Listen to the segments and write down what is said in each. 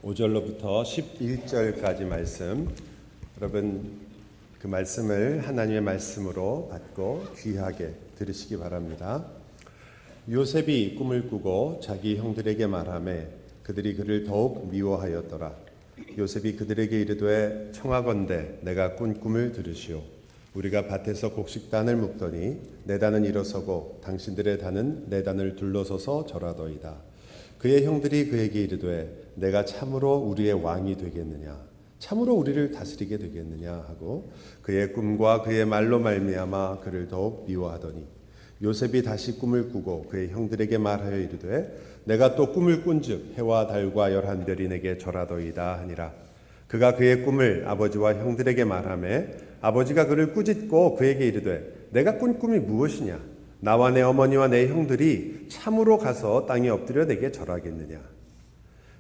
5절로부터 11절까지 말씀, 여러분 그 말씀을 하나님의 말씀으로 받고 귀하게 들으시기 바랍니다. 요셉이 꿈을 꾸고 자기 형들에게 말하매 그들이 그를 더욱 미워하였더라. 요셉이 그들에게 이르되 청하건대 내가 꾼 꿈을 들으시오. 우리가 밭에서 곡식단을 묶더니 내 단은 일어서고 당신들의 단은 내 단을 둘러서서 절하더이다. 그의 형들이 그에게 이르되 내가 참으로 우리의 왕이 되겠느냐, 참으로 우리를 다스리게 되겠느냐 하고 그의 꿈과 그의 말로 말미암아 그를 더욱 미워하더니 요셉이 다시 꿈을 꾸고 그의 형들에게 말하여 이르되 내가 또 꿈을 꾼즉 해와 달과 11별이 내게 절하더이다 하니라. 그가 그의 꿈을 아버지와 형들에게 말하매 아버지가 그를 꾸짖고 그에게 이르되 내가 꾼 꿈이 무엇이냐, 나와 내 어머니와 내 형들이 참으로 가서 땅에 엎드려 내게 절하겠느냐.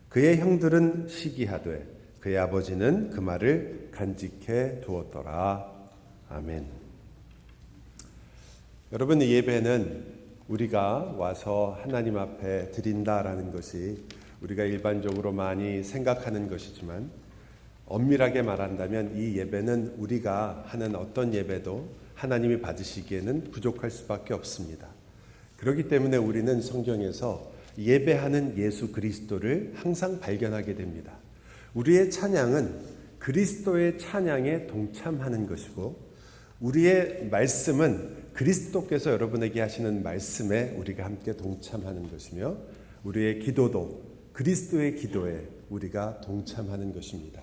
그의 형들은 시기하되 그의 아버지는 그 말을 간직해 두었더라. 아멘. 여러분, 이 예배는 우리가 와서 하나님 앞에 드린다라는 것이 우리가 일반적으로 많이 생각하는 것이지만, 엄밀하게 말한다면 이 예배는 우리가 하는 어떤 예배도 하나님이 받으시기에는 부족할 수밖에 없습니다. 그렇기 때문에 우리는 성경에서 예배하는 예수 그리스도를 항상 발견하게 됩니다. 우리의 찬양은 그리스도의 찬양에 동참하는 것이고, 우리의 말씀은 그리스도께서 여러분에게 하시는 말씀에 우리가 함께 동참하는 것이며, 우리의 기도도 그리스도의 기도에 우리가 동참하는 것입니다.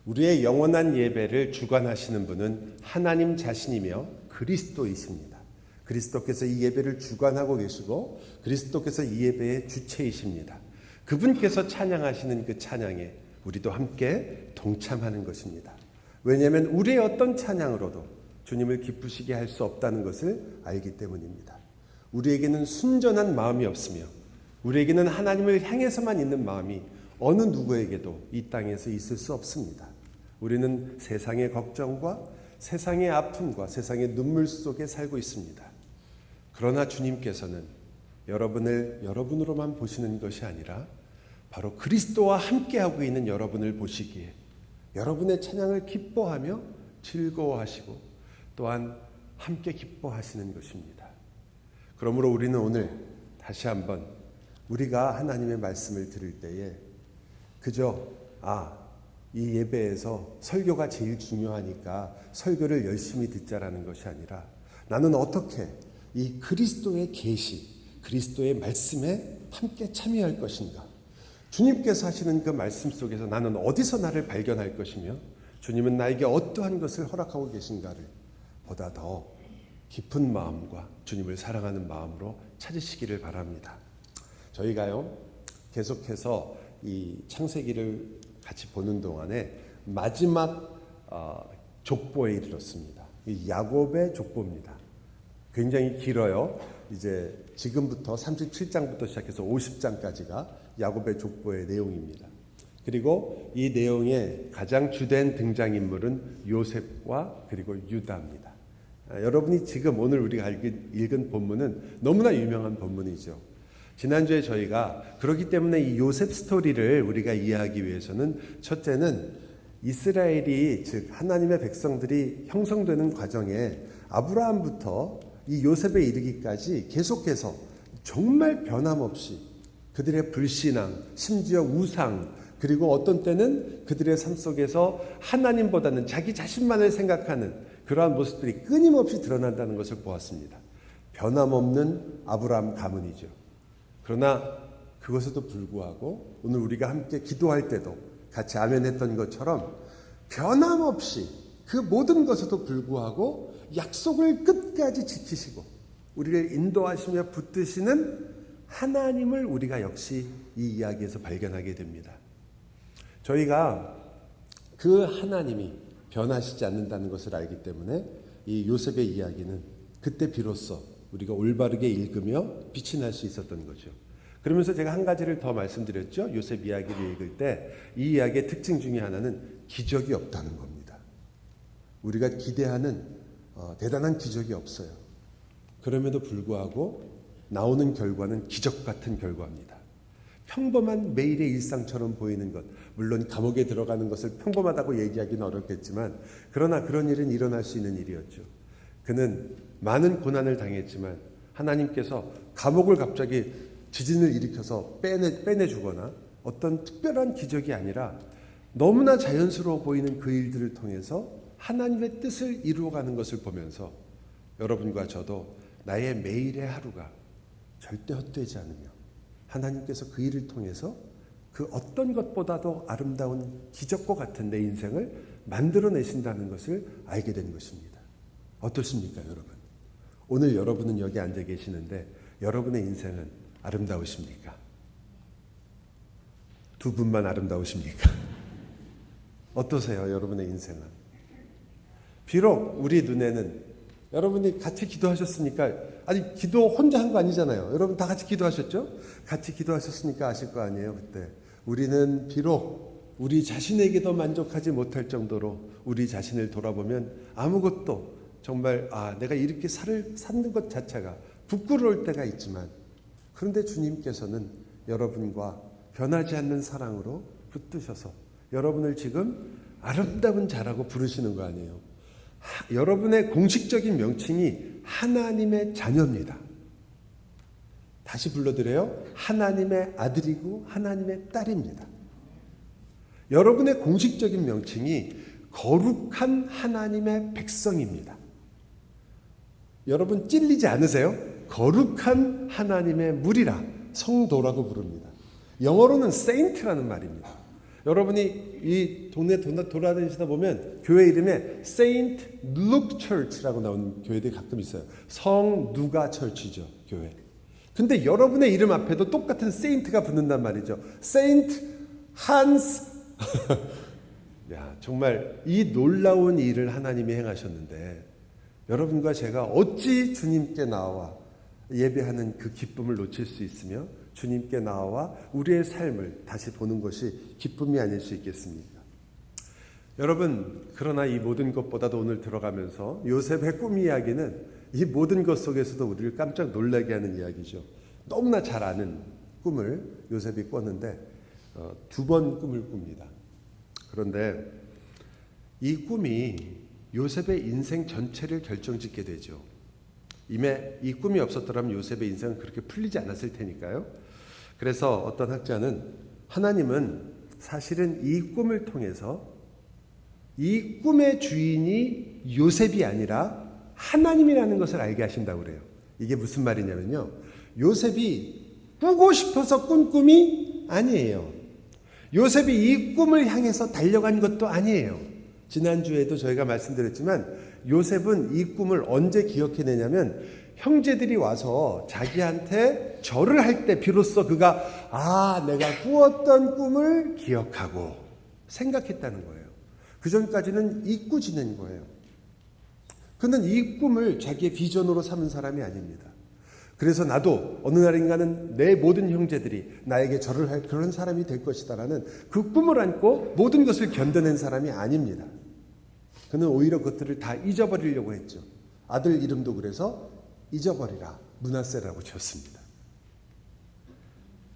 우리의 영원한 예배를 주관하시는 분은 하나님 자신이며 그리스도이십니다. 그리스도께서 이 예배를 주관하고 계시고 그리스도께서 이 예배의 주체이십니다. 그분께서 찬양하시는 그 찬양에 우리도 함께 동참하는 것입니다. 왜냐하면 우리의 어떤 찬양으로도 주님을 기쁘시게 할 수 없다는 것을 알기 때문입니다. 우리에게는 순전한 마음이 없으며 우리에게는 하나님을 향해서만 있는 마음이 어느 누구에게도 이 땅에서 있을 수 없습니다. 우리는 세상의 걱정과 세상의 아픔과 세상의 눈물 속에 살고 있습니다. 그러나 주님께서는 여러분을 여러분으로만 보시는 것이 아니라 바로 그리스도와 함께하고 있는 여러분을 보시기에 여러분의 찬양을 기뻐하며 즐거워하시고 또한 함께 기뻐하시는 것입니다. 그러므로 우리는 오늘 다시 한번 우리가 하나님의 말씀을 들을 때에 그저 이 예배에서 설교가 제일 중요하니까 설교를 열심히 듣자라는 것이 아니라 나는 어떻게 이 그리스도의 계시, 그리스도의 말씀에 함께 참여할 것인가, 주님께서 하시는 그 말씀 속에서 나는 어디서 나를 발견할 것이며 주님은 나에게 어떠한 것을 허락하고 계신가를 보다 더 깊은 마음과 주님을 사랑하는 마음으로 찾으시기를 바랍니다. 저희가요 계속해서 이 창세기를 같이 보는 동안에 마지막 족보에 이르렀습니다. 이 야곱의 족보입니다. 굉장히 길어요. 이제 지금부터 37장부터 시작해서 50장까지가 야곱의 족보의 내용입니다. 그리고 이 내용의 가장 주된 등장인물은 요셉과 그리고 유다입니다. 여러분이 지금 오늘 우리가 읽은 본문은 너무나 유명한 본문이죠. 지난주에 저희가 그렇기 때문에 이 요셉 스토리를 우리가 이해하기 위해서는 첫째는 이스라엘이 즉 하나님의 백성들이 형성되는 과정에 아브라함부터 이 요셉에 이르기까지 계속해서 정말 변함없이 그들의 불신앙, 심지어 우상, 그리고 어떤 때는 그들의 삶 속에서 하나님보다는 자기 자신만을 생각하는 그러한 모습들이 끊임없이 드러난다는 것을 보았습니다. 변함없는 아브라함 가문이죠. 그러나 그것에도 불구하고 오늘 우리가 함께 기도할 때도 같이 아멘했던 것처럼 변함없이 그 모든 것에도 불구하고 약속을 끝까지 지키시고 우리를 인도하시며 붙드시는 하나님을 우리가 역시 이 이야기에서 발견하게 됩니다. 저희가 그 하나님이 변하시지 않는다는 것을 알기 때문에 이 요셉의 이야기는 그때 비로소 우리가 올바르게 읽으며 빛이 날 수 있었던 거죠. 그러면서 제가 한 가지를 더 말씀드렸죠. 요셉 이야기를 읽을 때 이 이야기의 특징 중에 하나는 기적이 없다는 겁니다. 우리가 기대하는 대단한 기적이 없어요. 그럼에도 불구하고 나오는 결과는 기적 같은 결과입니다. 평범한 매일의 일상처럼 보이는 것, 물론 감옥에 들어가는 것을 평범하다고 얘기하기는 어렵겠지만 그러나 그런 일은 일어날 수 있는 일이었죠. 그는 많은 고난을 당했지만 하나님께서 감옥을 갑자기 지진을 일으켜서 빼내주거나 어떤 특별한 기적이 아니라 너무나 자연스러워 보이는 그 일들을 통해서 하나님의 뜻을 이루어가는 것을 보면서 여러분과 저도 나의 매일의 하루가 절대 헛되지 않으며 하나님께서 그 일을 통해서 그 어떤 것보다도 아름다운 기적과 같은 내 인생을 만들어내신다는 것을 알게 된 것입니다. 어떻습니까, 여러분? 오늘 여러분은 여기 앉아 계시는데 여러분의 인생은 아름다우십니까? 두 분만 아름다우십니까? 어떠세요, 여러분의 인생은? 비록 우리 눈에는 여러분이 같이 기도하셨으니까, 아니 기도 혼자 한 거 아니잖아요. 여러분 다 같이 기도하셨죠? 같이 기도하셨으니까 아실 거 아니에요. 그때 우리는 비록 우리 자신에게도 만족하지 못할 정도로 우리 자신을 돌아보면 아무것도 정말 내가 이렇게 사는 것 자체가 부끄러울 때가 있지만, 그런데 주님께서는 여러분과 변하지 않는 사랑으로 붙드셔서 여러분을 지금 아름다운 자라고 부르시는 거 아니에요. 여러분의 공식적인 명칭이 하나님의 자녀입니다. 다시 불러드려요. 하나님의 아들이고 하나님의 딸입니다. 여러분의 공식적인 명칭이 거룩한 하나님의 백성입니다. 여러분 찔리지 않으세요? 거룩한 하나님의 무리라 성도라고 부릅니다. 영어로는 saint라는 말입니다. 여러분이 이 동네 돌아다니시다 보면 교회 이름에 Saint Luke Church라고 나오는 교회들이 가끔 있어요. 성 누가 철치죠, 교회. 근데 여러분의 이름 앞에도 똑같은 Saint가 붙는단 말이죠. Saint Hans. 야, 정말 이 놀라운 일을 하나님이 행하셨는데 여러분과 제가 어찌 주님께 나와 예배하는 그 기쁨을 놓칠 수 있으며 주님께 나와 우리의 삶을 다시 보는 것이 기쁨이 아닐 수 있겠습니까? 여러분, 그러나 이 모든 것보다도 오늘 들어가면서 요셉의 꿈 이야기는 이 모든 것 속에서도 우리를 깜짝 놀라게 하는 이야기죠. 너무나 잘 아는 꿈을 요셉이 꿨는데 두 번 꿈을 꿉니다. 그런데 이 꿈이 요셉의 인생 전체를 결정짓게 되죠. 이 꿈이 없었더라면 요셉의 인생은 그렇게 풀리지 않았을 테니까요. 그래서 어떤 학자는 하나님은 사실은 이 꿈을 통해서 이 꿈의 주인이 요셉이 아니라 하나님이라는 것을 알게 하신다고 그래요. 이게 무슨 말이냐면요. 요셉이 꾸고 싶어서 꾼 꿈이 아니에요. 요셉이 이 꿈을 향해서 달려간 것도 아니에요. 지난주에도 저희가 말씀드렸지만 요셉은 이 꿈을 언제 기억해내냐면 형제들이 와서 자기한테 절을 할 때 비로소 그가 내가 꾸었던 꿈을 기억하고 생각했다는 거예요. 그 전까지는 잊고 지낸 거예요. 그는 이 꿈을 자기의 비전으로 삼은 사람이 아닙니다. 그래서 나도 어느 날인가는 내 모든 형제들이 나에게 절을 할 그런 사람이 될 것이다라는 그 꿈을 안고 모든 것을 견뎌낸 사람이 아닙니다. 그는 오히려 그것들을 다 잊어버리려고 했죠. 아들 이름도 그래서 잊어버리라 므낫세라고 지었습니다.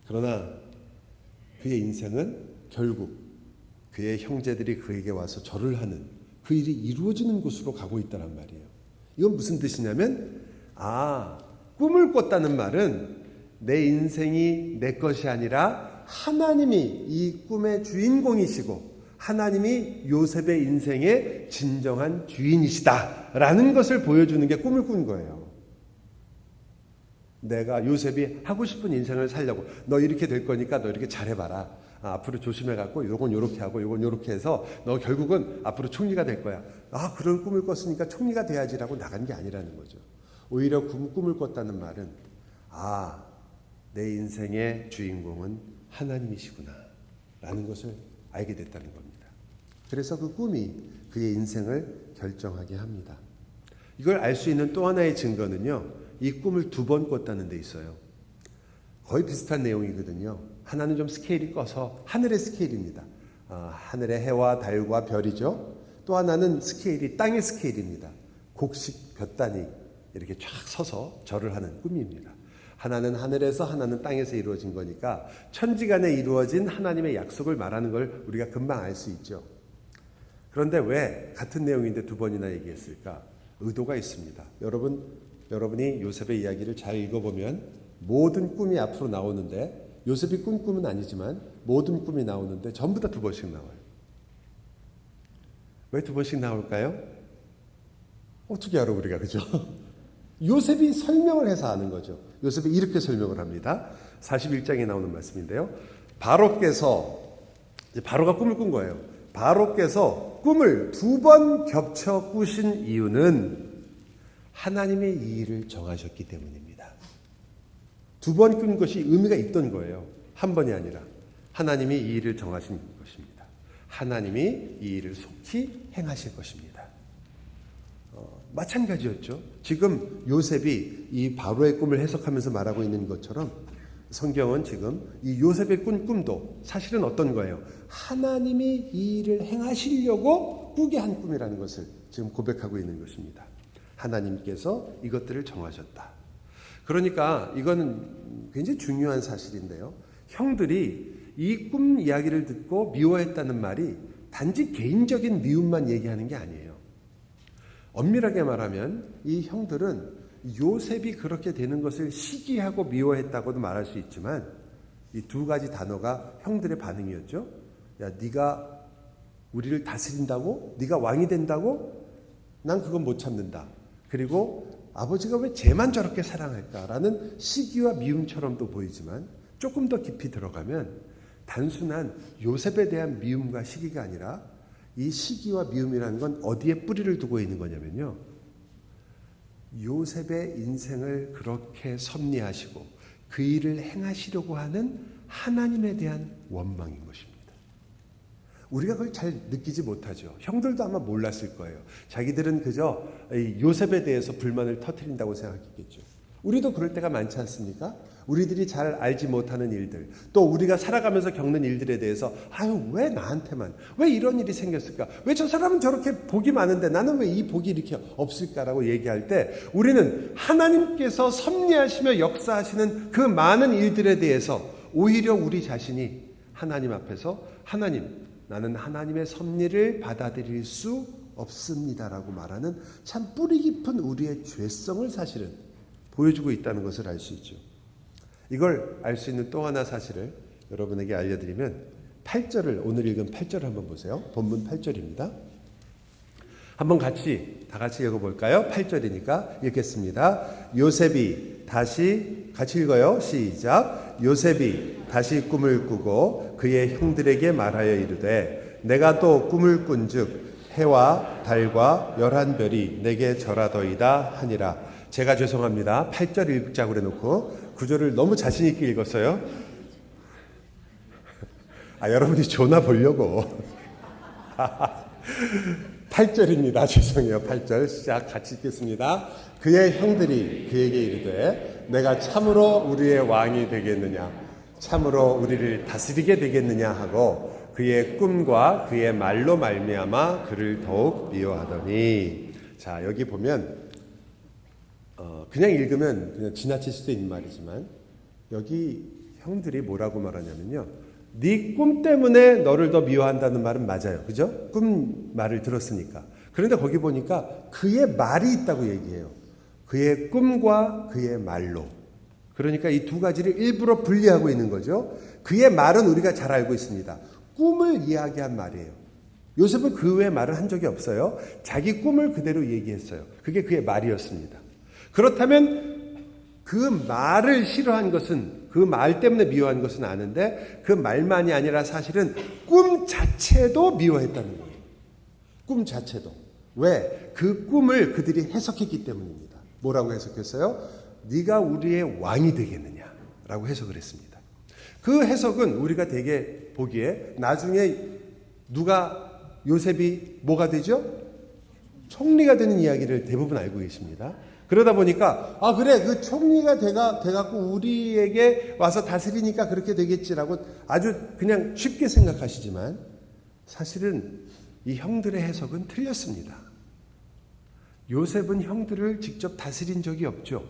그러나 그의 인생은 결국 그의 형제들이 그에게 와서 절을 하는 그 일이 이루어지는 곳으로 가고 있다는 말이에요. 이건 무슨 뜻이냐면 꿈을 꿨다는 말은 내 인생이 내 것이 아니라 하나님이 이 꿈의 주인공이시고 하나님이 요셉의 인생의 진정한 주인이시다라는 것을 보여주는 게 꿈을 꾼 거예요. 내가 요셉이 하고 싶은 인생을 살려고 너 이렇게 될 거니까 너 이렇게 잘해봐라. 앞으로 조심해갖고 요건 요렇게 하고 요건 요렇게 해서 너 결국은 앞으로 총리가 될 거야. 그런 꿈을 꿨으니까 총리가 돼야지라고 나간 게 아니라는 거죠. 오히려 꿈을 꿨다는 말은 내 인생의 주인공은 하나님이시구나 라는 것을 알게 됐다는 겁니다. 그래서 그 꿈이 그의 인생을 결정하게 합니다. 이걸 알 수 있는 또 하나의 증거는요. 이 꿈을 두 번 꿨다는 데 있어요. 거의 비슷한 내용이거든요. 하나는 좀 스케일이 커서 하늘의 스케일입니다. 하늘의 해와 달과 별이죠. 또 하나는 스케일이 땅의 스케일입니다. 곡식 볕단이 이렇게 쫙 서서 절을 하는 꿈입니다. 하나는 하늘에서 하나는 땅에서 이루어진 거니까 천지간에 이루어진 하나님의 약속을 말하는 걸 우리가 금방 알 수 있죠. 그런데 왜 같은 내용인데 두 번이나 얘기했을까? 의도가 있습니다. 여러분이 요셉의 이야기를 잘 읽어보면 모든 꿈이 앞으로 나오는데, 요셉이 꾼 꿈은 아니지만 모든 꿈이 나오는데 전부 다 두 번씩 나와요. 왜 두 번씩 나올까요? 어떻게 알아 우리가, 그죠? 요셉이 설명을 해서 아는 거죠. 요셉이 이렇게 설명을 합니다. 41장에 나오는 말씀인데요. 바로가 꿈을 꾼 거예요. 바로께서 꿈을 두 번 겹쳐 꾸신 이유는 하나님의 이 일을 정하셨기 때문입니다. 두 번 꾼 것이 의미가 있던 거예요. 한 번이 아니라 하나님이 이 일을 정하신 것입니다. 하나님이 이 일을 속히 행하실 것입니다. 마찬가지였죠. 지금 요셉이 이 바로의 꿈을 해석하면서 말하고 있는 것처럼 성경은 지금 이 요셉의 꾼 꿈도 사실은 어떤 거예요? 하나님이 이 일을 행하시려고 꾸게 한 꿈이라는 것을 지금 고백하고 있는 것입니다. 하나님께서 이것들을 정하셨다. 그러니까 이거는 굉장히 중요한 사실인데요. 형들이 이 꿈 이야기를 듣고 미워했다는 말이 단지 개인적인 미움만 얘기하는 게 아니에요. 엄밀하게 말하면 이 형들은 요셉이 그렇게 되는 것을 시기하고 미워했다고도 말할 수 있지만, 이 두 가지 단어가 형들의 반응이었죠. 야, 네가 우리를 다스린다고? 네가 왕이 된다고? 난 그건 못 참는다. 그리고 아버지가 왜 쟤만 저렇게 사랑할까라는 시기와 미움처럼도 보이지만, 조금 더 깊이 들어가면 단순한 요셉에 대한 미움과 시기가 아니라 이 시기와 미움이라는 건 어디에 뿌리를 두고 있는 거냐면요, 요셉의 인생을 그렇게 섭리하시고 그 일을 행하시려고 하는 하나님에 대한 원망인 것입니다. 우리가 그걸 잘 느끼지 못하죠. 형들도 아마 몰랐을 거예요. 자기들은 그저 요셉에 대해서 불만을 터뜨린다고 생각했겠죠. 우리도 그럴 때가 많지 않습니까? 우리들이 잘 알지 못하는 일들, 또 우리가 살아가면서 겪는 일들에 대해서 왜 나한테만, 왜 이런 일이 생겼을까? 왜 저 사람은 저렇게 복이 많은데 나는 왜 이 복이 이렇게 없을까라고 얘기할 때, 우리는 하나님께서 섭리하시며 역사하시는 그 많은 일들에 대해서 오히려 우리 자신이 하나님 앞에서 나는 하나님의 섭리를 받아들일 수 없습니다라고 말하는 참 뿌리 깊은 우리의 죄성을 사실은 보여주고 있다는 것을 알 수 있죠. 이걸 알 수 있는 또 하나 사실을 여러분에게 알려드리면, 8절을, 오늘 읽은 8절을 한번 보세요. 본문 8절입니다. 한번 다 같이 읽어볼까요? 8절이니까 읽겠습니다. 요셉이 다시, 같이 읽어요. 시작. 요셉이 다시 꿈을 꾸고 그의 형들에게 말하여 이르되, 내가 또 꿈을 꾼즉 해와 달과 11별이 내게 절하더이다 하니라. 제가 죄송합니다. 8절 읽자고 그래놓고 9절을 너무 자신 있게 읽었어요. 여러분이 조나 보려고. 8절입니다. 죄송해요. 8절 시작 같이 읽겠습니다. 그의 형들이 그에게 이르되, 내가 참으로 우리의 왕이 되겠느냐, 참으로 우리를 다스리게 되겠느냐 하고 그의 꿈과 그의 말로 말미암아 그를 더욱 미워하더니. 자, 여기 보면 그냥 읽으면 그냥 지나칠 수도 있는 말이지만, 여기 형들이 뭐라고 말하냐면요, 네 꿈 때문에 너를 더 미워한다는 말은 맞아요. 그죠? 꿈 말을 들었으니까. 그런데 거기 보니까 그의 말이 있다고 얘기해요. 그의 꿈과 그의 말로. 그러니까 이 두 가지를 일부러 분리하고 있는 거죠. 그의 말은 우리가 잘 알고 있습니다. 꿈을 이야기한 말이에요. 요셉은 그 외의 말을 한 적이 없어요. 자기 꿈을 그대로 얘기했어요. 그게 그의 말이었습니다. 그렇다면 그 말을 싫어한 것은, 그 말 때문에 미워한 것은 아는데, 그 말만이 아니라 사실은 꿈 자체도 미워했다는 거예요. 꿈 자체도. 왜? 그 꿈을 그들이 해석했기 때문입니다. 뭐라고 해석했어요? 네가 우리의 왕이 되겠느냐라고 해석을 했습니다. 그 해석은 우리가 되게 보기에 나중에 요셉이 뭐가 되죠? 총리가 되는 이야기를 대부분 알고 계십니다. 그러다 보니까 그래, 그 총리가 돼갖고 우리에게 와서 다스리니까 그렇게 되겠지라고 아주 그냥 쉽게 생각하시지만, 사실은 이 형들의 해석은 틀렸습니다. 요셉은 형들을 직접 다스린 적이 없죠.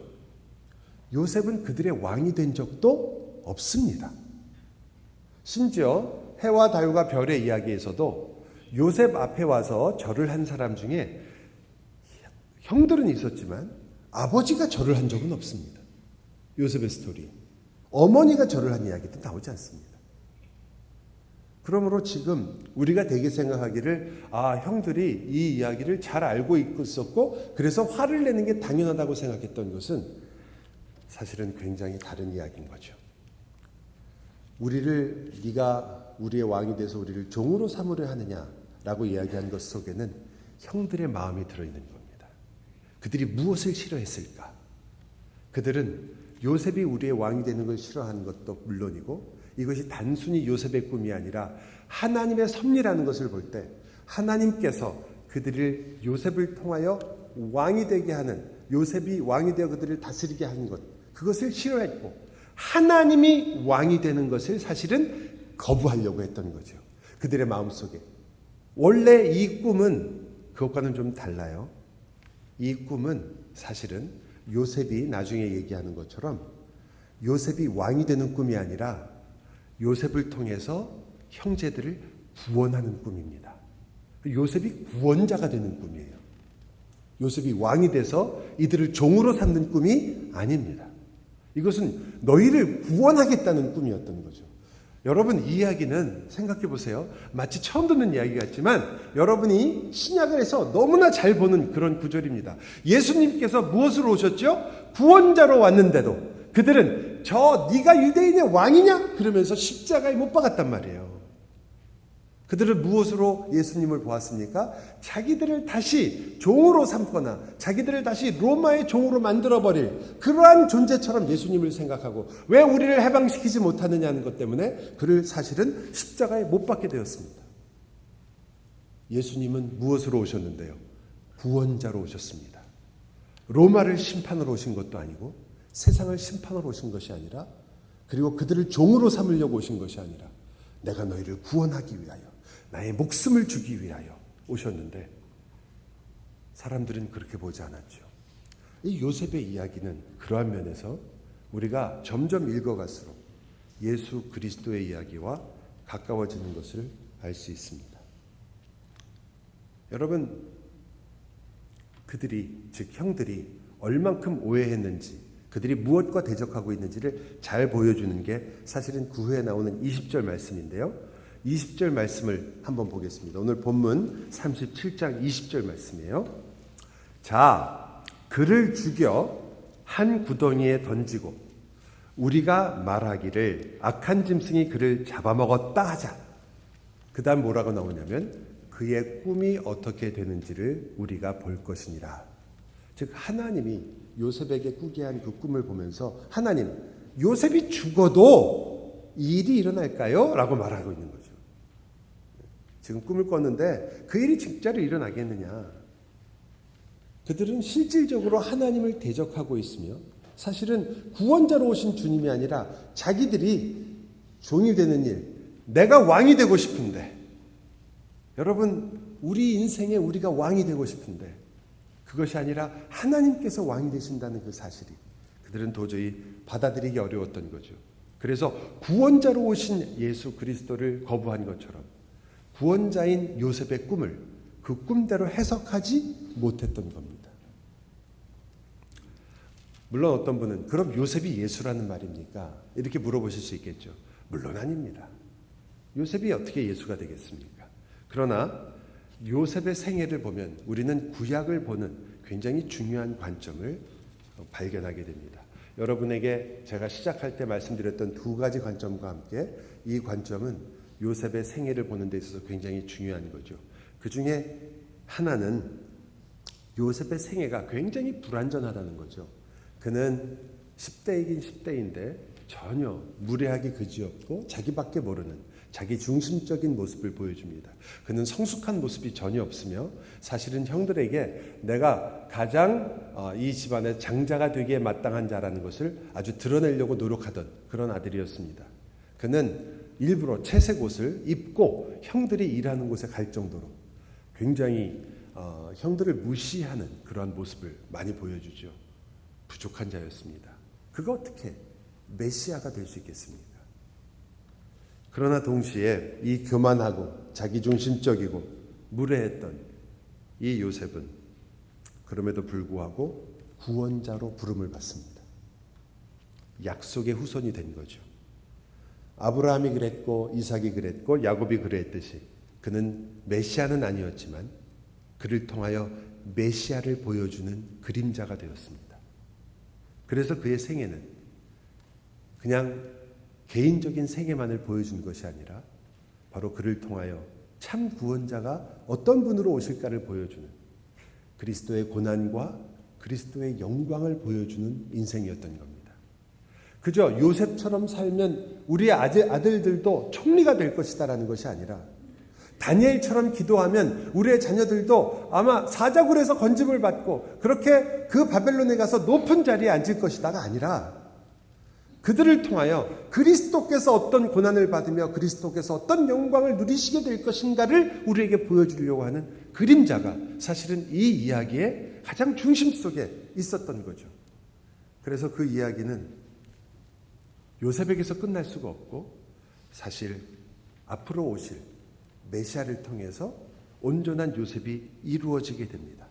요셉은 그들의 왕이 된 적도 없습니다. 심지어 해와 달과 별의 이야기에서도 요셉 앞에 와서 절을 한 사람 중에 형들은 있었지만 아버지가 절을 한 적은 없습니다. 요셉의 스토리. 어머니가 절을 한 이야기도 나오지 않습니다. 그러므로 지금 우리가 되게 생각하기를 형들이 이 이야기를 잘 알고 있었고 그래서 화를 내는 게 당연하다고 생각했던 것은 사실은 굉장히 다른 이야기인 거죠. 우리를 네가 우리의 왕이 돼서 우리를 종으로 삼으려 하느냐라고 이야기한 것 속에는 형들의 마음이 들어있는 겁니다. 그들이 무엇을 싫어했을까? 그들은 요셉이 우리의 왕이 되는 걸 싫어하는 것도 물론이고 이것이 단순히 요셉의 꿈이 아니라 하나님의 섭리라는 것을 볼 때 하나님께서 그들을 요셉을 통하여 왕이 되게 하는, 요셉이 왕이 되어 그들을 다스리게 하는 것, 그것을 싫어했고 하나님이 왕이 되는 것을 사실은 거부하려고 했던 거죠. 그들의 마음속에. 원래 이 꿈은 그것과는 좀 달라요. 이 꿈은 사실은 요셉이 나중에 얘기하는 것처럼 요셉이 왕이 되는 꿈이 아니라 요셉을 통해서 형제들을 구원하는 꿈입니다. 요셉이 구원자가 되는 꿈이에요. 요셉이 왕이 돼서 이들을 종으로 삼는 꿈이 아닙니다. 이것은 너희를 구원하겠다는 꿈이었던 거죠. 여러분, 이 이야기는 생각해 보세요. 마치 처음 듣는 이야기 같지만 여러분이 신약을 해서 너무나 잘 보는 그런 구절입니다. 예수님께서 무엇으로 오셨죠? 구원자로 왔는데도 그들은 네가 유대인의 왕이냐? 그러면서 십자가에 못 박았단 말이에요. 그들은 무엇으로 예수님을 보았습니까? 자기들을 다시 종으로 삼거나 자기들을 다시 로마의 종으로 만들어버릴 그러한 존재처럼 예수님을 생각하고 왜 우리를 해방시키지 못하느냐는 것 때문에 그를 사실은 십자가에 못 박게 되었습니다. 예수님은 무엇으로 오셨는데요? 구원자로 오셨습니다. 로마를 심판으로 오신 것도 아니고 세상을 심판으로 오신 것이 아니라 그리고 그들을 종으로 삼으려고 오신 것이 아니라 내가 너희를 구원하기 위하여 나의 목숨을 주기 위하여 오셨는데 사람들은 그렇게 보지 않았죠. 이 요셉의 이야기는 그러한 면에서 우리가 점점 읽어갈수록 예수 그리스도의 이야기와 가까워지는 것을 알 수 있습니다. 여러분, 그들이 즉 형들이 얼만큼 오해했는지 그들이 무엇과 대적하고 있는지를 잘 보여주는 게 사실은 그 후에 나오는 20절 말씀인데요. 20절 말씀을 한번 보겠습니다. 오늘 본문 37장 20절 말씀이에요. 자, 그를 죽여 한 구덩이에 던지고 우리가 말하기를 악한 짐승이 그를 잡아먹었다 하자. 그 다음 뭐라고 나오냐면 그의 꿈이 어떻게 되는지를 우리가 볼 것이니라. 즉 하나님이 요셉에게 꾸게 한 그 꿈을 보면서 하나님, 요셉이 죽어도 이 일이 일어날까요? 라고 말하고 있는 거죠. 지금 꿈을 꿨는데 그 일이 진짜로 일어나겠느냐. 그들은 실질적으로 하나님을 대적하고 있으며 사실은 구원자로 오신 주님이 아니라 자기들이 종이 되는 일, 내가 왕이 되고 싶은데 여러분, 우리 인생에 우리가 왕이 되고 싶은데 그것이 아니라 하나님께서 왕이 되신다는 그 사실이 그들은 도저히 받아들이기 어려웠던 거죠. 그래서 구원자로 오신 예수 그리스도를 거부한 것처럼 구원자인 요셉의 꿈을 그 꿈대로 해석하지 못했던 겁니다. 물론 어떤 분은 그럼 요셉이 예수라는 말입니까? 이렇게 물어보실 수 있겠죠. 물론 아닙니다. 요셉이 어떻게 예수가 되겠습니까? 그러나 요셉의 생애를 보면 우리는 구약을 보는 굉장히 중요한 관점을 발견하게 됩니다. 여러분에게 제가 시작할 때 말씀드렸던 두 가지 관점과 함께 이 관점은 요셉의 생애를 보는 데 있어서 굉장히 중요한 거죠. 그 중에 하나는 요셉의 생애가 굉장히 불완전하다는 거죠. 그는 10대이긴 10대인데 전혀 무례하기 그지없고 자기밖에 모르는 자기 중심적인 모습을 보여줍니다. 그는 성숙한 모습이 전혀 없으며 사실은 형들에게 내가 가장 이 집안의 장자가 되기에 마땅한 자라는 것을 아주 드러내려고 노력하던 그런 아들이었습니다. 그는 일부러 채색 옷을 입고 형들이 일하는 곳에 갈 정도로 굉장히 형들을 무시하는 그러한 모습을 많이 보여주죠. 부족한 자였습니다. 그가 어떻게 메시아가 될 수 있겠습니까? 그러나 동시에 이 교만하고 자기중심적이고 무례했던 이 요셉은 그럼에도 불구하고 구원자로 부름을 받습니다. 약속의 후손이 된 거죠. 아브라함이 그랬고 이삭이 그랬고 야곱이 그랬듯이 그는 메시아는 아니었지만 그를 통하여 메시아를 보여주는 그림자가 되었습니다. 그래서 그의 생애는 그냥 개인적인 생애만을 보여준 것이 아니라 바로 그를 통하여 참 구원자가 어떤 분으로 오실까를 보여주는 그리스도의 고난과 그리스도의 영광을 보여주는 인생이었던 겁니다. 그저 요셉처럼 살면 우리의 아들들도 총리가 될 것이다라는 것이 아니라 다니엘처럼 기도하면 우리의 자녀들도 아마 사자굴에서 건짐을 받고 그렇게 그 바벨론에 가서 높은 자리에 앉을 것이다가 아니라 그들을 통하여 그리스도께서 어떤 고난을 받으며 그리스도께서 어떤 영광을 누리시게 될 것인가를 우리에게 보여주려고 하는 그림자가 사실은 이 이야기의 가장 중심 속에 있었던 거죠. 그래서 그 이야기는 요셉에게서 끝날 수가 없고 사실 앞으로 오실 메시아를 통해서 온전한 요셉이 이루어지게 됩니다.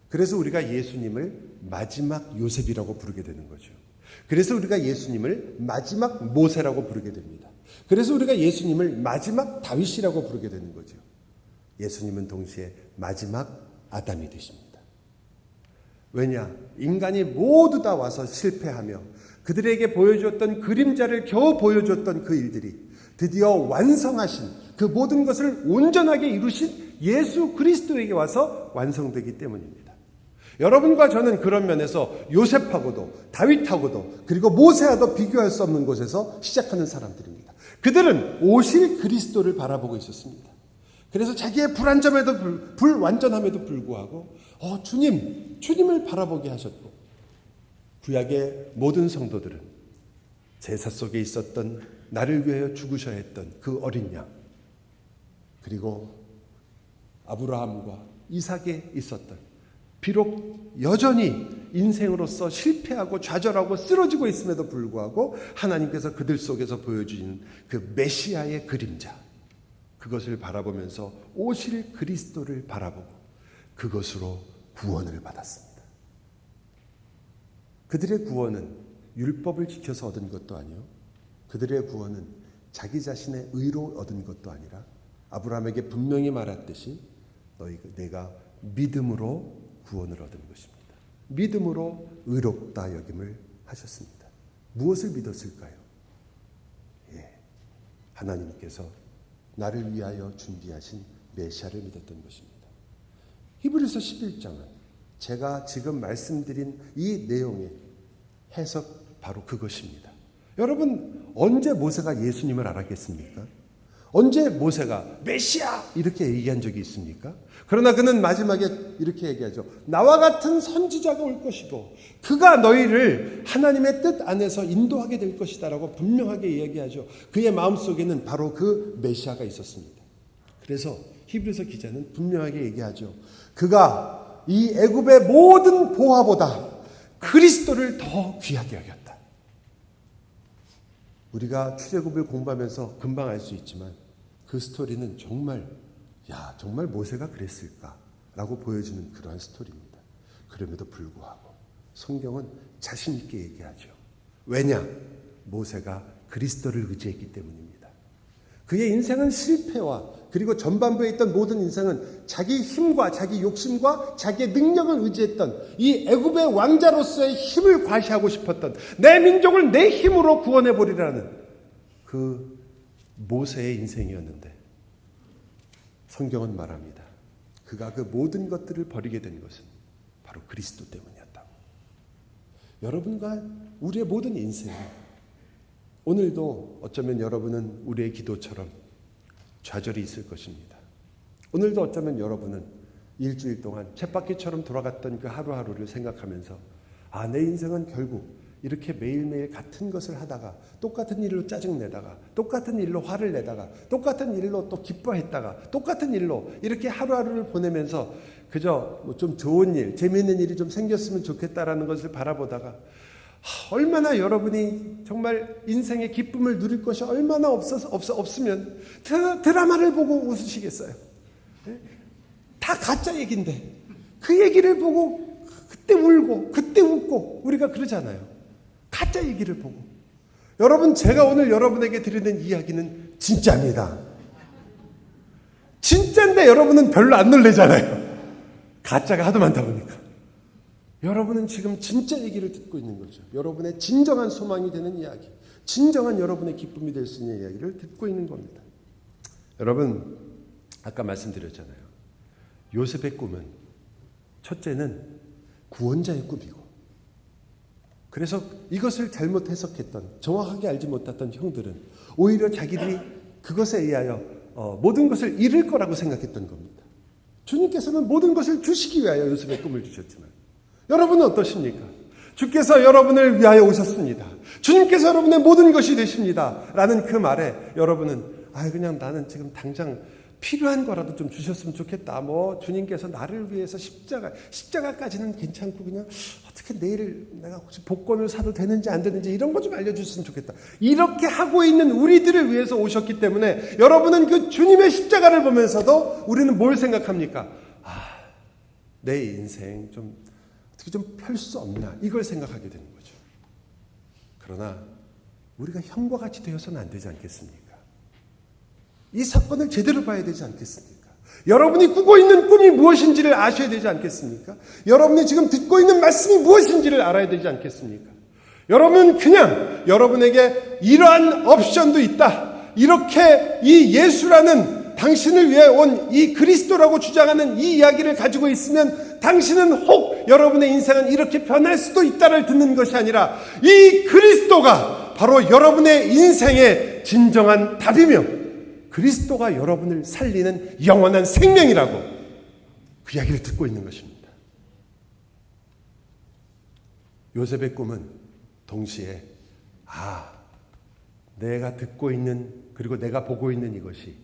그래서 우리가 예수님을 마지막 요셉이라고 부르게 되는 거죠. 그래서 우리가 예수님을 마지막 모세라고 부르게 됩니다. 그래서 우리가 예수님을 마지막 다윗이라고 부르게 되는 거죠. 예수님은 동시에 마지막 아담이 되십니다. 왜냐? 인간이 모두 다 와서 실패하며 그들에게 보여주었던 그림자를 겨우 보여주었던 그 일들이 드디어 완성하신 그 모든 것을 온전하게 이루신 예수 그리스도에게 와서 완성되기 때문입니다. 여러분과 저는 그런 면에서 요셉하고도 다윗하고도 그리고 모세와도 비교할 수 없는 곳에서 시작하는 사람들입니다. 그들은 오실 그리스도를 바라보고 있었습니다. 그래서 자기의 불완전함에도 불구하고 주님을 바라보게 하셨고 구약의 모든 성도들은 제사 속에 있었던 나를 위하여 죽으셔야 했던 그 어린 양 그리고 아브라함과 이삭에 있었던 비록 여전히 인생으로서 실패하고 좌절하고 쓰러지고 있음에도 불구하고 하나님께서 그들 속에서 보여주시는 그 메시아의 그림자 그것을 바라보면서 오실 그리스도를 바라보고 그것으로 구원을 받았습니다. 그들의 구원은 율법을 지켜서 얻은 것도 아니요 그들의 구원은 자기 자신의 의로 얻은 것도 아니라 아브라함에게 분명히 말했듯이 내가 믿음으로 구원을 얻은 것입니다. 믿음으로 의롭다 여김을 하셨습니다. 무엇을 믿었을까요? 하나님께서 나를 위하여 준비하신 메시아를 믿었던 것입니다. 히브리서 11장은 제가 지금 말씀드린 이 내용의 해석 바로 그것입니다. 여러분 언제 모세가 예수님을 알았겠습니까? 언제 모세가 메시아 이렇게 얘기한 적이 있습니까? 그러나 그는 마지막에 이렇게 얘기하죠. 나와 같은 선지자가 올 것이고 그가 너희를 하나님의 뜻 안에서 인도하게 될 것이다 라고 분명하게 이야기하죠. 그의 마음속에는 바로 그 메시아가 있었습니다. 그래서 히브리서 기자는 분명하게 얘기하죠. 그가 이 애굽의 모든 보화보다 그리스도를 더 귀하게 여겼다. 우리가 출애굽을 공부하면서 금방 알 수 있지만 그 스토리는 정말 모세가 그랬을까라고 보여주는 그러한 스토리입니다. 그럼에도 불구하고 성경은 자신 있게 얘기하죠. 왜냐? 모세가 그리스도를 의지했기 때문입니다. 그의 인생은 실패와 그리고 전반부에 있던 모든 인생은 자기 힘과 자기 욕심과 자기의 능력을 의지했던 이 애굽의 왕자로서의 힘을 과시하고 싶었던 내 민족을 내 힘으로 구원해 보리라는 그 모세의 인생이었는데 성경은 말합니다. 그가 그 모든 것들을 버리게 된 것은 바로 그리스도 때문이었다고. 여러분과 우리의 모든 인생은 오늘도 어쩌면 여러분은 우리의 기도처럼 좌절이 있을 것입니다. 오늘도 어쩌면 여러분은 일주일 동안 쳇바퀴처럼 돌아갔던 그 하루하루를 생각하면서 내 인생은 결국 이렇게 매일매일 같은 것을 하다가 똑같은 일로 짜증내다가 똑같은 일로 화를 내다가 똑같은 일로 또 기뻐했다가 똑같은 일로 이렇게 하루하루를 보내면서 그저 좀 좋은 일, 재미있는 일이 좀 생겼으면 좋겠다라는 것을 바라보다가 얼마나 여러분이 정말 인생의 기쁨을 누릴 것이 얼마나 없으면 드라마를 보고 웃으시겠어요? 다 가짜 얘기인데 그 얘기를 보고 그때 울고 그때 웃고 우리가 그러잖아요. 가짜 얘기를 보고. 여러분, 제가 오늘 여러분에게 드리는 이야기는 진짜입니다. 진짜인데 여러분은 별로 안 놀래잖아요. 가짜가 하도 많다 보니까. 여러분은 지금 진짜 얘기를 듣고 있는 거죠. 여러분의 진정한 소망이 되는 이야기, 진정한 여러분의 기쁨이 될 수 있는 이야기를 듣고 있는 겁니다. 여러분, 아까 말씀드렸잖아요. 요셉의 꿈은 첫째는 구원자의 꿈이고, 그래서 이것을 잘못 해석했던, 정확하게 알지 못했던 형들은 오히려 자기들이 그것에 의하여 모든 것을 잃을 거라고 생각했던 겁니다. 주님께서는 모든 것을 주시기 위하여 요셉의 꿈을 주셨지만, 여러분은 어떠십니까? 주께서 여러분을 위하여 오셨습니다. 주님께서 여러분의 모든 것이 되십니다. 라는 그 말에 여러분은 그냥 나는 지금 당장 필요한 거라도 좀 주셨으면 좋겠다. 주님께서 나를 위해서 십자가까지는 괜찮고 그냥 어떻게 내일 내가 혹시 복권을 사도 되는지 안 되는지 이런 거 좀 알려주셨으면 좋겠다. 이렇게 하고 있는 우리들을 위해서 오셨기 때문에 여러분은 그 주님의 십자가를 보면서도 우리는 뭘 생각합니까? 내 인생 좀 어떻게 좀 펼 수 없나, 이걸 생각하게 되는 거죠. 그러나 우리가 형과 같이 되어서는 안 되지 않겠습니까? 이 사건을 제대로 봐야 되지 않겠습니까? 여러분이 꾸고 있는 꿈이 무엇인지를 아셔야 되지 않겠습니까? 여러분이 지금 듣고 있는 말씀이 무엇인지를 알아야 되지 않겠습니까? 여러분은 그냥 여러분에게 이러한 옵션도 있다, 이렇게 이 예수라는 당신을 위해 온 이 그리스도라고 주장하는 이 이야기를 가지고 있으면 당신은 혹 여러분의 인생은 이렇게 변할 수도 있다를 듣는 것이 아니라, 이 그리스도가 바로 여러분의 인생의 진정한 답이며 그리스도가 여러분을 살리는 영원한 생명이라고 그 이야기를 듣고 있는 것입니다. 요셉의 꿈은 동시에 내가 듣고 있는, 그리고 내가 보고 있는 이것이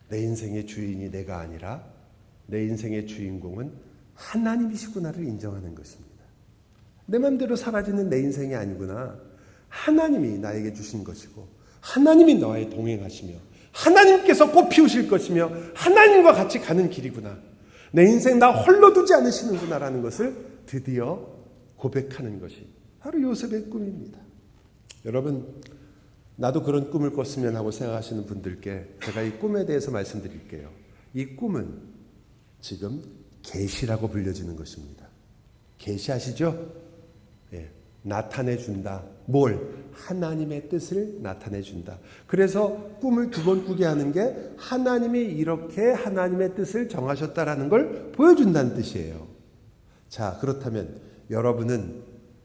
내 인생의 주인이 내가 아니라 내 인생의 주인공은 하나님이시구나를 인정하는 것입니다. 내 마음대로 사라지는 내 인생이 아니구나. 하나님이 나에게 주신 것이고 하나님이 나와 동행하시며 하나님께서 꽃 피우실 것이며 하나님과 같이 가는 길이구나. 내 인생 나 홀로 두지 않으시는구나라는 것을 드디어 고백하는 것이 바로 요셉의 꿈입니다. 여러분, 나도 그런 꿈을 꿨으면 하고 생각하시는 분들께 제가 이 꿈에 대해서 말씀드릴게요. 이 꿈은 지금 계시라고 불려지는 것입니다. 계시하시죠? 나타내준다. 뭘? 하나님의 뜻을 나타내준다. 그래서 꿈을 두 번 꾸게 하는 게 하나님이 이렇게 하나님의 뜻을 정하셨다라는 걸 보여준다는 뜻이에요. 자, 그렇다면 여러분은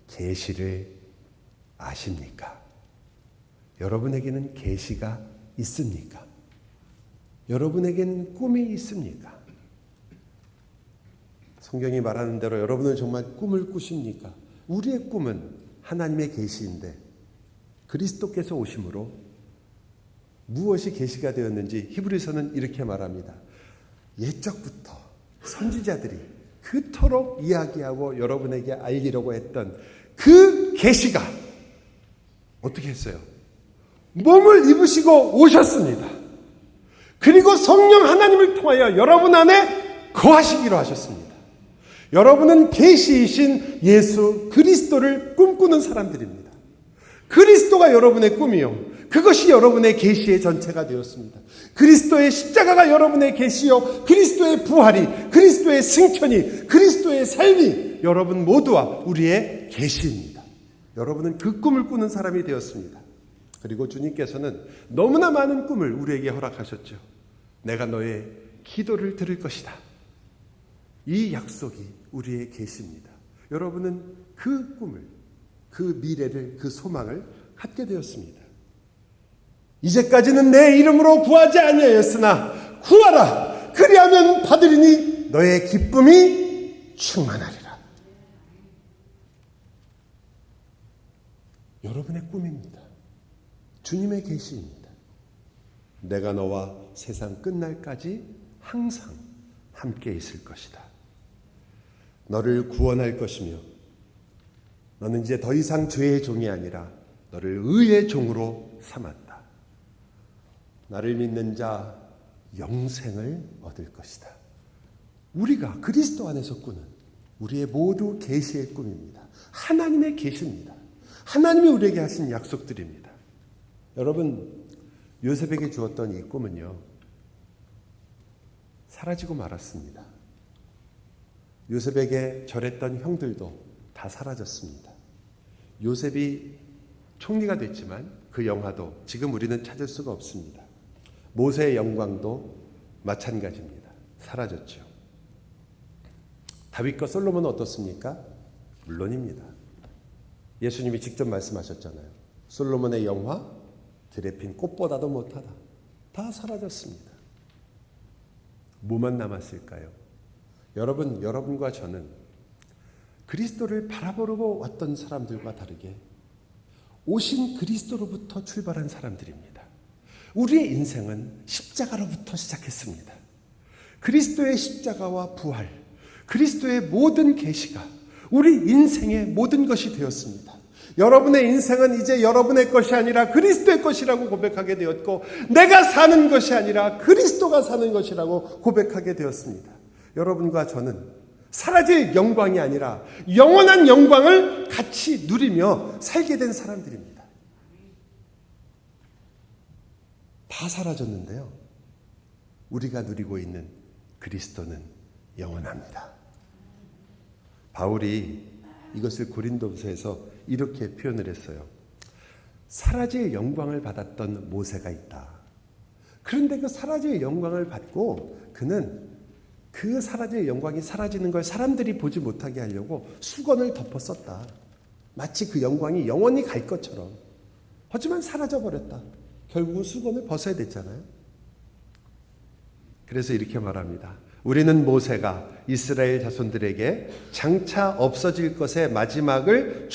계시를 아십니까? 여러분에게는 계시가 있습니까? 여러분에게는 꿈이 있습니까? 성경이 말하는 대로 여러분은 정말 꿈을 꾸십니까? 우리의 꿈은 하나님의 계시인데 그리스도께서 오심으로 무엇이 계시가 되었는지 히브리서는 이렇게 말합니다. 옛적부터 선지자들이 그토록 이야기하고 여러분에게 알리려고 했던 그 계시가 어떻게 했어요? 몸을 입으시고 오셨습니다. 그리고 성령 하나님을 통하여 여러분 안에 거하시기로 하셨습니다. 여러분은 계시이신 예수 그리스도를 꿈꾸는 사람들입니다. 그리스도가 여러분의 꿈이요, 그것이 여러분의 계시의 전체가 되었습니다. 그리스도의 십자가가 여러분의 계시요, 그리스도의 부활이, 그리스도의 승천이, 그리스도의 삶이 여러분 모두와 우리의 계시입니다. 여러분은 그 꿈을 꾸는 사람이 되었습니다. 그리고 주님께서는 너무나 많은 꿈을 우리에게 허락하셨죠. 내가 너의 기도를 들을 것이다. 이 약속이 우리의 계시입니다. 여러분은 그 꿈을, 그 미래를, 그 소망을 갖게 되었습니다. 이제까지는 내 이름으로 구하지 아니하였으나 구하라. 그리하면 받으리니 너의 기쁨이 충만하리라. 여러분의 꿈입니다. 주님의 계시입니다. 내가 너와 세상 끝날까지 항상 함께 있을 것이다. 너를 구원할 것이며 너는 이제 더 이상 죄의 종이 아니라 너를 의의 종으로 삼았다. 나를 믿는 자 영생을 얻을 것이다. 우리가 그리스도 안에서 꾸는 우리의 모두 계시의 꿈입니다. 하나님의 계시입니다. 하나님이 우리에게 하신 약속들입니다. 여러분, 요셉에게 주었던 이 꿈은요, 사라지고 말았습니다. 요셉에게 절했던 형들도 다 사라졌습니다. 요셉이 총리가 됐지만 그 영화도 지금 우리는 찾을 수가 없습니다. 모세의 영광도 마찬가지입니다. 사라졌죠. 다윗과 솔로몬은 어떻습니까? 물론입니다. 예수님이 직접 말씀하셨잖아요. 솔로몬의 영화 들에 핀 꽃보다도 못하다. 다 사라졌습니다. 뭐만 남았을까요? 여러분, 여러분과 저는 그리스도를 바라보려고 왔던 사람들과 다르게 오신 그리스도로부터 출발한 사람들입니다. 우리의 인생은 십자가로부터 시작했습니다. 그리스도의 십자가와 부활, 그리스도의 모든 계시가 우리 인생의 모든 것이 되었습니다. 여러분의 인생은 이제 여러분의 것이 아니라 그리스도의 것이라고 고백하게 되었고, 내가 사는 것이 아니라 그리스도가 사는 것이라고 고백하게 되었습니다. 여러분과 저는 사라질 영광이 아니라 영원한 영광을 같이 누리며 살게 된 사람들입니다. 다 사라졌는데요, 우리가 누리고 있는 그리스도는 영원합니다. 바울이 이것을 고린도서에서 이렇게 표현을 했어요. 사라질 영광을 받았던 모세가 있다. 그런데 그 사라질 영광을 받고 그는 그 사라질 영광이 사라지는 걸 사람들이 보지 못하게 하려고 수건을 덮어 썼다. 마치 그 영광이 영원히 갈 것처럼. 하지만 사라져버렸다. 결국은 수건을 벗어야 됐잖아요. 그래서 이렇게 말합니다. 우리는 모세가 이스라엘 자손들에게 장차 없어질 것의 마지막을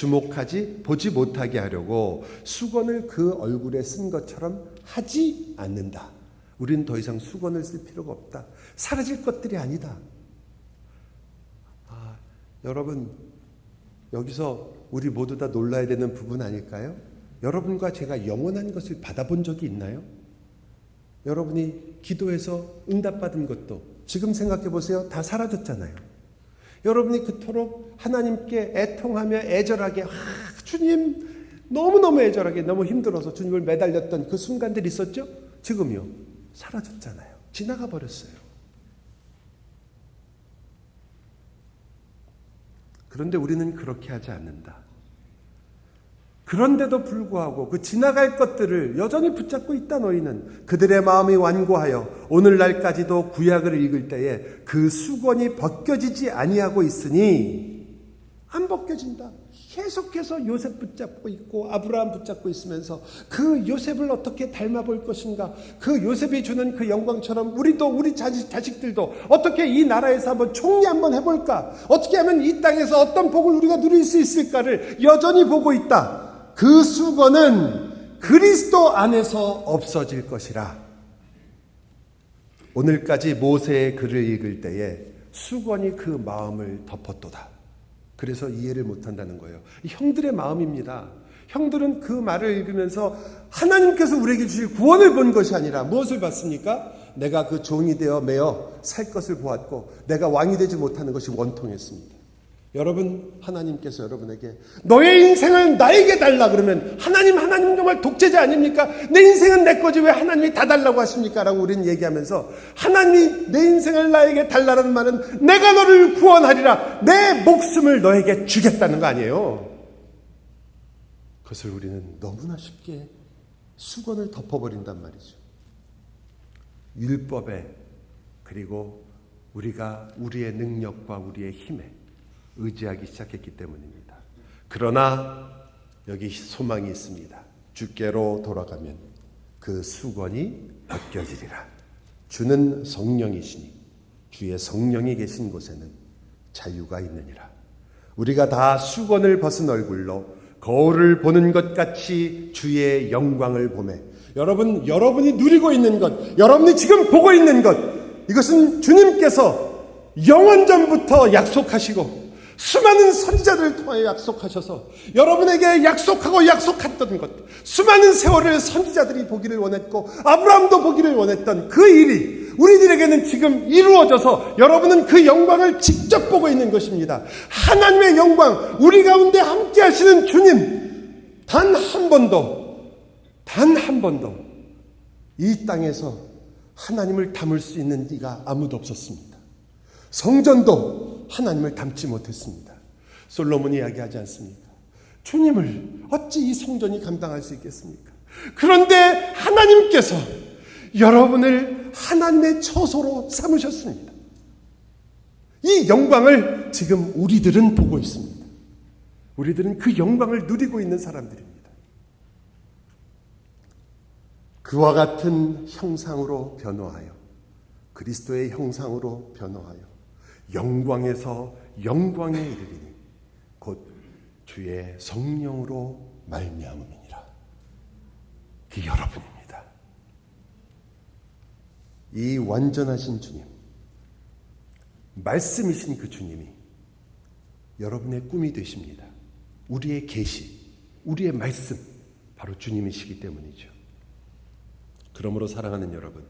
보지 못하게 하려고 수건을 그 얼굴에 쓴 것처럼 하지 않는다. 우리는 더 이상 수건을 쓸 필요가 없다. 사라질 것들이 아니다. 여러분, 여기서 우리 모두 다 놀라야 되는 부분 아닐까요? 여러분과 제가 영원한 것을 받아본 적이 있나요? 여러분이 기도해서 응답받은 것도 지금 생각해 보세요. 다 사라졌잖아요. 여러분이 그토록 하나님께 애통하며 애절하게 주님 너무너무 애절하게 너무 힘들어서 주님을 매달렸던 그 순간들이 있었죠? 지금요. 사라졌잖아요. 지나가 버렸어요. 그런데 우리는 그렇게 하지 않는다. 그런데도 불구하고 그 지나갈 것들을 여전히 붙잡고 있다. 너희는 그들의 마음이 완고하여 오늘날까지도 구약을 읽을 때에 그 수건이 벗겨지지 아니하고 있으니, 안 벗겨진다. 계속해서 요셉 붙잡고 있고 아브라함 붙잡고 있으면서 그 요셉을 어떻게 닮아볼 것인가, 그 요셉이 주는 그 영광처럼 우리도 우리 자식들도 어떻게 이 나라에서 한번 총리 한번 해볼까, 어떻게 하면 이 땅에서 어떤 복을 우리가 누릴 수 있을까를 여전히 보고 있다. 그 수건은 그리스도 안에서 없어질 것이라. 오늘까지 모세의 글을 읽을 때에 수건이 그 마음을 덮었도다. 그래서 이해를 못한다는 거예요. 형들의 마음입니다. 형들은 그 말을 읽으면서 하나님께서 우리에게 주실 구원을 본 것이 아니라 무엇을 봤습니까? 내가 그 종이 되어 매어 살 것을 보았고 내가 왕이 되지 못하는 것이 원통했습니다. 여러분, 하나님께서 여러분에게 너의 인생을 나에게 달라 그러면 하나님 정말 독재자 아닙니까? 내 인생은 내 거지 왜 하나님이 다 달라고 하십니까? 라고 우리는 얘기하면서, 하나님이 내 인생을 나에게 달라는 말은 내가 너를 구원하리라, 내 목숨을 너에게 주겠다는 거 아니에요. 그것을 우리는 너무나 쉽게 수건을 덮어버린단 말이죠. 율법에, 그리고 우리가 우리의 능력과 우리의 힘에 의지하기 시작했기 때문입니다. 그러나 여기 소망이 있습니다. 주께로 돌아가면 그 수건이 벗겨지리라. 주는 성령이시니 주의 성령이 계신 곳에는 자유가 있느니라. 우리가 다 수건을 벗은 얼굴로 거울을 보는 것 같이 주의 영광을 보매, 여러분이 누리고 있는 것, 여러분이 지금 보고 있는 것, 이것은 주님께서 영원 전부터 약속하시고 수많은 선지자들을 통하여 약속하셔서 여러분에게 약속하고 약속했던 것, 수많은 세월을 선지자들이 보기를 원했고 아브라함도 보기를 원했던 그 일이 우리들에게는 지금 이루어져서 여러분은 그 영광을 직접 보고 있는 것입니다. 하나님의 영광, 우리 가운데 함께 하시는 주님, 단 한 번도 이 땅에서 하나님을 담을 수 있는 이가 아무도 없었습니다. 성전도 하나님을 담지 못했습니다. 솔로몬이 이야기하지 않습니까? 주님을 어찌 이 성전이 감당할 수 있겠습니까? 그런데 하나님께서 여러분을 하나님의 처소로 삼으셨습니다. 이 영광을 지금 우리들은 보고 있습니다. 우리들은 그 영광을 누리고 있는 사람들입니다. 그와 같은 형상으로 변화하여 그리스도의 형상으로 변화하여 영광에서 영광에 이르리니 곧 주의 성령으로 말미암음이니라. 그 여러분입니다. 이 완전하신 주님, 말씀이신 그 주님이 여러분의 꿈이 되십니다. 우리의 계시, 우리의 말씀, 바로 주님이시기 때문이죠. 그러므로 사랑하는 여러분,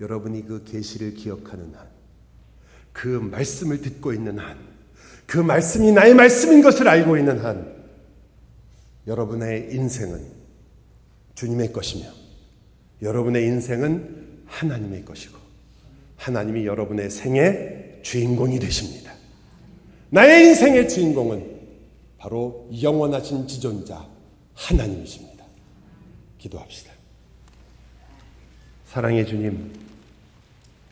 여러분이 그 계시를 기억하는 한, 그 말씀을 듣고 있는 한, 그 말씀이 나의 말씀인 것을 알고 있는 한, 여러분의 인생은 주님의 것이며 여러분의 인생은 하나님의 것이고 하나님이 여러분의 생의 주인공이 되십니다. 나의 인생의 주인공은 바로 영원하신 지존자 하나님이십니다. 기도합시다. 사랑의 주님,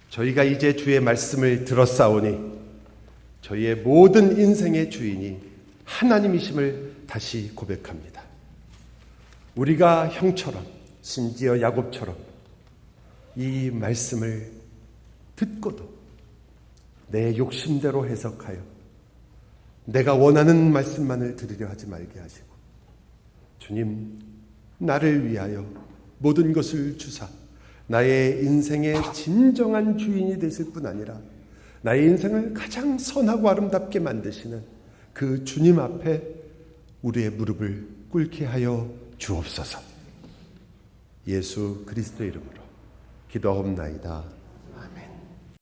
저희가 이제 주의 말씀을 들었사오니 저희의 모든 인생의 주인이 하나님이심을 다시 고백합니다. 우리가 형처럼, 심지어 야곱처럼 이 말씀을 듣고도 내 욕심대로 해석하여 내가 원하는 말씀만을 들으려 하지 말게 하시고, 주님, 나를 위하여 모든 것을 주사 나의 인생의 진정한 주인이 되실 뿐 아니라 나의 인생을 가장 선하고 아름답게 만드시는 그 주님 앞에 우리의 무릎을 꿇게 하여 주옵소서. 예수 그리스도의 이름으로 기도하옵나이다.